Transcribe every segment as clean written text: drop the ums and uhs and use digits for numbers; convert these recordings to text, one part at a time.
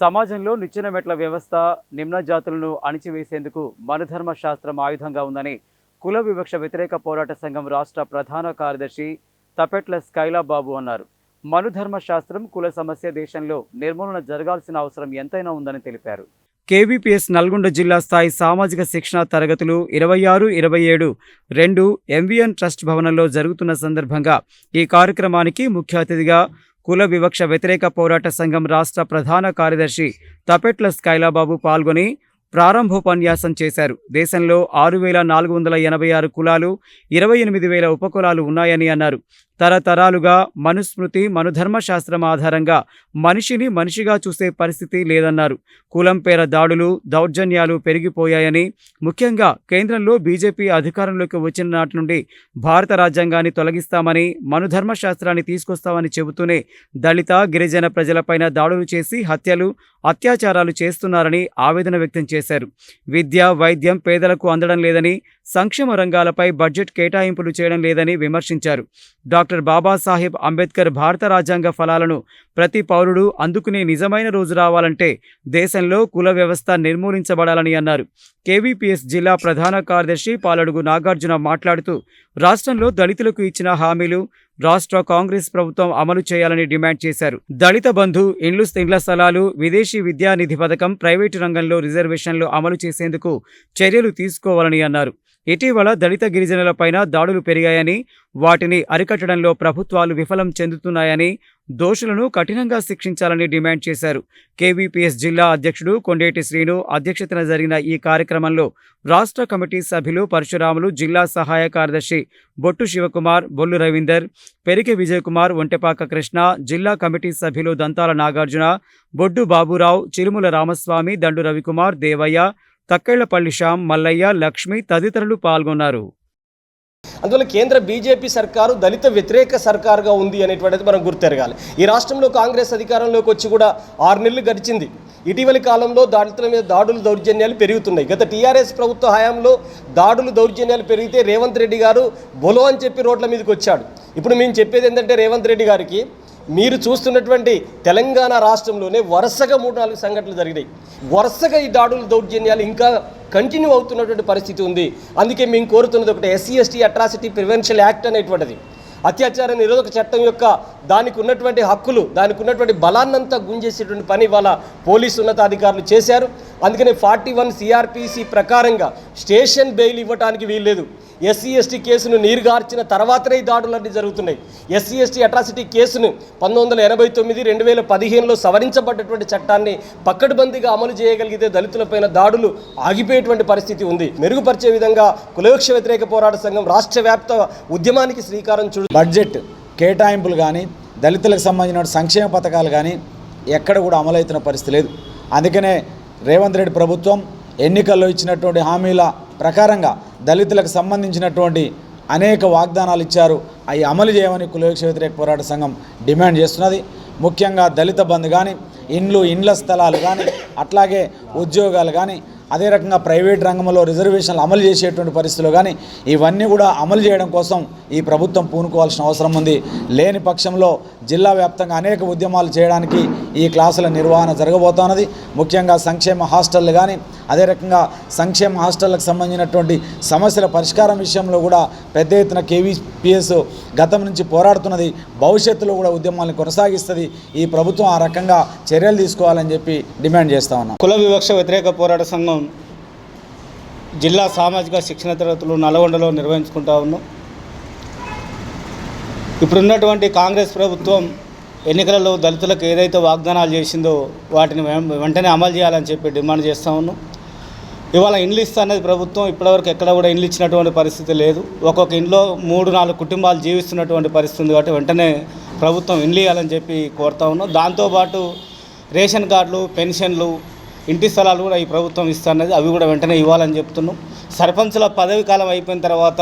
సమాజంలో నిచ్చెన మెట్ల వ్యవస్థ నిమ్న జాతులను అణిచివేసేందుకు మనుధర్మ శాస్త్రం ఆయుధంగా ఉందని కుల వివక్ష వ్యతిరేక పోరాట సంఘం రాష్ట్ర ప్రధాన కార్యదర్శి తపెట్ల స్కైలాబాబు అన్నారు. మనుధర్మ శాస్త్రం కుల సమస్య దేశంలో నిర్మూలన జరగాల్సిన అవసరం ఎంతైనా ఉందని తెలిపారు. కేవీపీఎస్ నల్గొండ జిల్లా స్థాయి సామాజిక శిక్షణ తరగతులు 26-27 ఎంవిఎన్ ట్రస్ట్ భవనంలో జరుగుతున్న సందర్భంగా ఈ కార్యక్రమానికి ముఖ్య అతిథిగా కుల వివక్ష వ్యతిరేక పోరాట సంఘం రాష్ట్ర ప్రధాన కార్యదర్శి తపెట్ల స్కైలాబాబు పాల్గొని ప్రారంభోపన్యాసం చేశారు. దేశంలో 6,486 కులాలు, 28,000 ఉపకులాలు ఉన్నాయని అన్నారు. తరతరాలుగా మనుస్మృతి, మనుధర్మ శాస్త్రం ఆధారంగా మనిషిని మనిషిగా చూసే పరిస్థితి లేదన్నారు. కులం పేర దాడులు, దౌర్జన్యాలు పెరిగిపోయాయని, ముఖ్యంగా కేంద్రంలో బీజేపీ అధికారంలోకి వచ్చిన నాటి నుండి భారత రాజ్యాంగాన్ని తొలగిస్తామని, మనుధర్మ శాస్త్రాన్ని తీసుకొస్తామని చెబుతూనే దళిత, గిరిజన ప్రజలపైన దాడులు చేసి హత్యలు, అత్యాచారాలు చేస్తున్నారని ఆవేదన వ్యక్తం చేశారు. విద్య, వైద్యం పేదలకు అందడం లేదని, సంక్షేమ రంగాలపై బడ్జెట్ కేటాయింపులు చేయడం లేదని విమర్శించారు. డాక్టర్ బాబాసాహెబ్ అంబేద్కర్ భారత రాజ్యాంగ ఫలాలను ప్రతి పౌరుడు అందుకునే నిజమైన రోజు రావాలంటే దేశంలో కుల వ్యవస్థ నిర్మూలించబడాలని అన్నారు. కేవీపీఎస్ జిల్లా ప్రధాన కార్యదర్శి పాలడుగు నాగార్జున మాట్లాడుతూ రాష్ట్రంలో దళితులకు ఇచ్చిన హామీలు రాష్ట్ర కాంగ్రెస్ ప్రభుత్వం అమలు చేయాలని డిమాండ్ చేశారు. దళిత బంధు, ఇండ్ల స్థలాలు, విదేశీ విద్యా నిధి పథకం, ప్రైవేటు రంగంలో రిజర్వేషన్లు అమలు చేసేందుకు చర్యలు తీసుకోవాలని అన్నారు. ఇటీవల దళిత గిరిజనులపైన దాడులు పెరిగాయని, వాటిని అరికట్టడంలో ప్రభుత్వాలు విఫలం చెందుతున్నాయని, దోషులను కఠినంగా శిక్షించాలని డిమాండ్ చేశారు. కేవీపీఎస్ జిల్లా అధ్యక్షుడు కొండేటి శ్రీను అధ్యక్షతన జరిగిన ఈ కార్యక్రమంలో రాష్ట్ర కమిటీ సభ్యులు పరశురాములు, జిల్లా సహాయ కార్యదర్శి బొట్టు శివకుమార్, బొల్లు రవీందర్, పెరికె విజయకుమార్, ఒంటెపాక కృష్ణ, జిల్లా కమిటీ సభ్యులు దంతాల నాగార్జున, బొడ్డు బాబురావు, చిరుముల రామస్వామి, దండు రవికుమార్, దేవయ్య, తక్కెళ్లపల్లి శ్యామ్, మల్లయ్య, లక్ష్మి తదితరులు పాల్గొన్నారు. అందువల్ల కేంద్ర బీజేపీ సర్కారు దళిత వ్యతిరేక సర్కారుగా ఉంది అనేటువంటిది మనం గుర్తెరగాలి. ఈ రాష్ట్రంలో కాంగ్రెస్ అధికారంలోకి వచ్చి కూడా 6 నెలలు గడిచింది. ఇటీవలి కాలంలో దళితుల మీద దాడులు, దౌర్జన్యాలు పెరుగుతున్నాయి. గత టీఆర్ఎస్ ప్రభుత్వ హయాంలో దాడులు, దౌర్జన్యాలు పెరిగితే రేవంత్ రెడ్డి గారు బొలో అని చెప్పి రోడ్ల మీదకి వచ్చాడు. ఇప్పుడు మేము చెప్పేది ఏంటంటే రేవంత్ రెడ్డి గారికి, మీరు చూస్తున్నటువంటి తెలంగాణ రాష్ట్రంలోనే వరుసగా 3-4 సంఘటనలు జరిగినాయి. వరుసగా ఈ దాడులు, దౌర్జన్యాలు ఇంకా కంటిన్యూ అవుతున్నటువంటి పరిస్థితి ఉంది. అందుకే మేము కోరుతున్నది ఒకటి, SC/ST అట్రాసిటీ ప్రివెన్షన్ యాక్ట్ అనేటువంటిది, అత్యాచార నిరోధక చట్టం యొక్క దానికి ఉన్నటువంటి హక్కులు, దానికి ఉన్నటువంటి బలాన్నంతా గుంజేసేటువంటి పని వాళ్ళ పోలీసు ఉన్నతాధికారులు చేశారు. అందుకనే 41 CRPC ప్రకారంగా స్టేషన్ బెయిల్ ఇవ్వడానికి వీల్లేదు. SC/ST కేసును నీరుగార్చిన తర్వాతనే ఈ దాడులన్నీ జరుగుతున్నాయి. SC/ST అట్రాసిటీ కేసును 1989, 2015లో సవరించబడ్డటువంటి చట్టాన్ని పక్కడ్బందీగా అమలు చేయగలిగితే దళితులపైన దాడులు ఆగిపోయేటువంటి పరిస్థితి ఉంది. మెరుగుపరిచే విధంగా కులవివక్ష వ్యతిరేక పోరాట సంఘం రాష్ట్ర వ్యాప్త ఉద్యమానికి శ్రీకారం చుడు. బడ్జెట్ కేటాయింపులు కానీ, దళితులకు సంబంధించిన సంక్షేమ పథకాలు కానీ ఎక్కడ కూడా అమలవుతున్న పరిస్థితి లేదు. అందుకనే రేవంత్ రెడ్డి ప్రభుత్వం ఎన్నికల్లో ఇచ్చినటువంటి హామీల ప్రకారంగా దళితులకు సంబంధించినటువంటి అనేక వాగ్దానాలు ఇచ్చారు. అవి అమలు చేయమని కులవివక్ష వ్యతిరేక పోరాట సంఘం డిమాండ్ చేస్తున్నది. ముఖ్యంగా దళిత బంధు కానీ, ఇండ్ల స్థలాలు కానీ, అట్లాగే ఉద్యోగాలు కానీ, అదే రకంగా ప్రైవేట్ రంగంలో రిజర్వేషన్లు అమలు చేసేటువంటి పరిస్థితులు కానీ ఇవన్నీ కూడా అమలు చేయడం కోసం ఈ ప్రభుత్వం పూనుకోవాల్సిన అవసరం ఉంది. లేని పక్షంలో జిల్లా వ్యాప్తంగా అనేక ఉద్యమాలు చేయడానికి ఈ క్లాసుల నిర్వహణ జరగబోతున్నది. ముఖ్యంగా సంక్షేమ హాస్టళ్ళు కానీ, అదే రకంగా సంక్షేమ హాస్టళ్లకు సంబంధించినటువంటి సమస్యల పరిష్కారం విషయంలో కూడా పెద్ద ఎత్తున కేవీపీఎస్ గతం నుంచి పోరాడుతున్నది. భవిష్యత్తులో కూడా ఉద్యమాలను కొనసాగిస్తుంది. ఈ ప్రభుత్వం ఆ రకంగా చర్యలు తీసుకోవాలని చెప్పి డిమాండ్ చేస్తా ఉన్నాం. కుల వివక్ష వ్యతిరేక పోరాట సంఘం జిల్లా సామాజిక శిక్షణ తరగతులు నల్గొండలో నిర్వహించుకుంటా ఉన్నాం. ఇప్పుడున్నటువంటి కాంగ్రెస్ ప్రభుత్వం ఎన్నికలలో దళితులకు ఏదైతే వాగ్దానాలు చేసిందో వాటిని వెంటనే అమలు చేయాలని చెప్పి డిమాండ్ చేస్తూ ఉన్నాం. ఇవాళ ఇండ్లు ఇస్తా అనేది ప్రభుత్వం ఇప్పటివరకు ఎక్కడ కూడా ఇండ్లు ఇచ్చినటువంటి పరిస్థితి లేదు. ఒక్కొక్క ఇంట్లో 3-4 కుటుంబాలు జీవిస్తున్నటువంటి పరిస్థితి ఉంది. కాబట్టి వెంటనే ప్రభుత్వం ఇండ్లు ఇవ్వాలని చెప్పి కోరుతా ఉన్నాం. దాంతోపాటు రేషన్ కార్డులు, పెన్షన్లు, ఇంటి స్థలాలు కూడా ఈ ప్రభుత్వం ఇస్తున్నది, అవి కూడా వెంటనే ఇవ్వాలని చెప్తున్నాం. సర్పంచుల పదవి కాలం అయిపోయిన తర్వాత,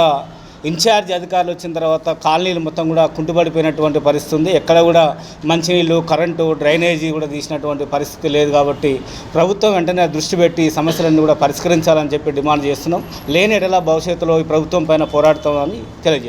ఇన్ఛార్జ్ అధికారులు వచ్చిన తర్వాత కాలనీలు మొత్తం కూడా కుంటుపడిపోయినటువంటి పరిస్థితి ఉంది. ఎక్కడ కూడా మంచినీళ్ళు, కరెంటు, డ్రైనేజీ కూడా తీసినటువంటి పరిస్థితి లేదు. కాబట్టి ప్రభుత్వం వెంటనే దృష్టి పెట్టి సమస్యలన్నీ కూడా పరిష్కరించాలని చెప్పి డిమాండ్ చేస్తున్నాం. లేని ఎడల భవిష్యత్తులో ఈ ప్రభుత్వం పైన పోరాడతామని తెలియజేస్తున్నాం.